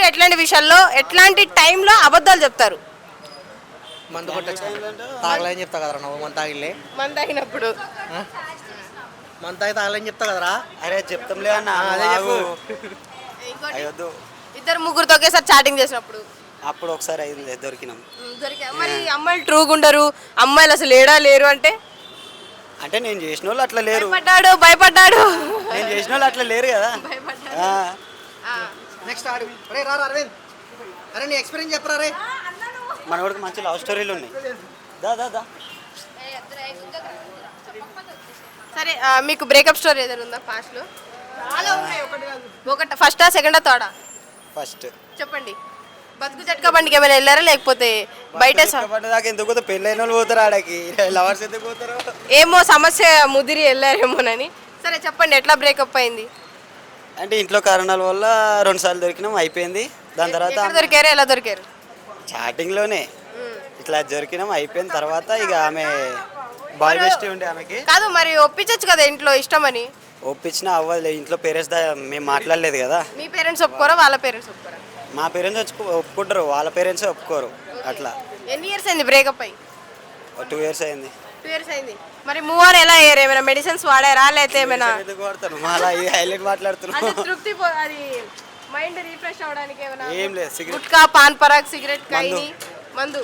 ఎట్లాంటి విషయాల్లో ఎట్లాంటి టైంలో అబద్ధాలు చెప్తారు? మందు కొట్టచ్చు తాగలేని చెప్తా కదరా నువ్వు మందు తాగిలే మన తాగినప్పుడు. మందు తాగి తాగలేని చెప్తా కదరా. అరే చెప్తాంలే అన్న అదే చెప్పు. ఇంకోటి, అయ్యొద్దు. ఇద్దరు ముగ్గురితో ఒకేసారి చాటింగ్ చేసినప్పుడు అప్పుడు ఒకసారి అయింది దొరికినాం. దొరికా. మరి అమ్మాయిలు ట్రూగా ఉండరు, అమ్మాయిలు అసలు ఏడా లేరు అంటే అంటే నేను చేసిన వాళ్ళు అట్లా లేరు. భయపడ్డాడు. నేను చేసిన వాళ్ళు అట్లా లేరు కదా. ఆ. నెక్స్ట్ ఆడు రే రా అరవింద్. అరే నీ ఎక్స్పీరియన్స్ చెప్పరా రే. మనవాడికి మంచి లవ్ స్టోరీలు ఉన్నాయి. దా దా దా. సరే, మీకు బ్రేకప్ స్టోరీ ఏదైనా ఉందా పాస్ట్ లో? ఒకటి ఫస్టా సెకండా థర్డా? ఫస్ట్ చెప్పండి. బతుకు జట్కా బండికి ఏమైనా వెళ్ళారా లేకపోతే బయట దాకా ఎందుకు పోతే పెళ్ళైన వాళ్ళు పోతారు ఆడకి. లవర్స్ ఎందుకు పోతారు? ఏమో సమస్య ముదిరి వెళ్ళారేమోనని. సరే చెప్పండి, ఎట్లా బ్రేకప్ అయింది? అంటే ఇంట్లో కారణాల వల్ల 2 సార్లు దొరికినాం, అయిపోయింది. దాని తర్వాత ఎక్కడ దొరికారు, ఎలా దొరికారు? చాటింగ్లోనే ఇట్లా దొరికినాం, అయిపోయిన తర్వాత ఇక ఆమె బాయ్ బెస్ట్ ఉండే ఆమెకి. కాదు మరి ఒప్పించచ్చు కదా ఇంట్లో ఇష్టమని. ఒప్పించినా అవ్వదు. ఇంట్లో పేరెంట్స్ మేము మాట్లాడలేదు కదా. మీ పేరెంట్స్ ఒప్పుకోరా, వాళ్ళ పేరెంట్స్ ఒప్పుకోరా? మా పేరెంట్స్ ఒప్పుకుంటారు, వాళ్ళ పేరెంట్స్ ఒప్పుకోరు. అట్లా ఎన్ని ఇయర్స్ అయింది బ్రేకప్ అయ్యి? 2 years అయింది. 2 years అయింది. మరి మూవ్ ఆన్ ఎలా అయ్యారు? ఏమైనా మెడిసిన్స్ వాడారా లేకపోతే ఏమైనా? ఎందుకు వాడతాను మళ్ళీ ఈ హైలైట్ మాట్లాడుతున్నాను. అంటే తృప్తి అది మైండ్ రిఫ్రెష్ అవడానికి ఏమైనా? ఏం లేదు. సిగరెట్, గుట్కా, పాన్ పరాగ్, సిగరెట్, కైని, మందు.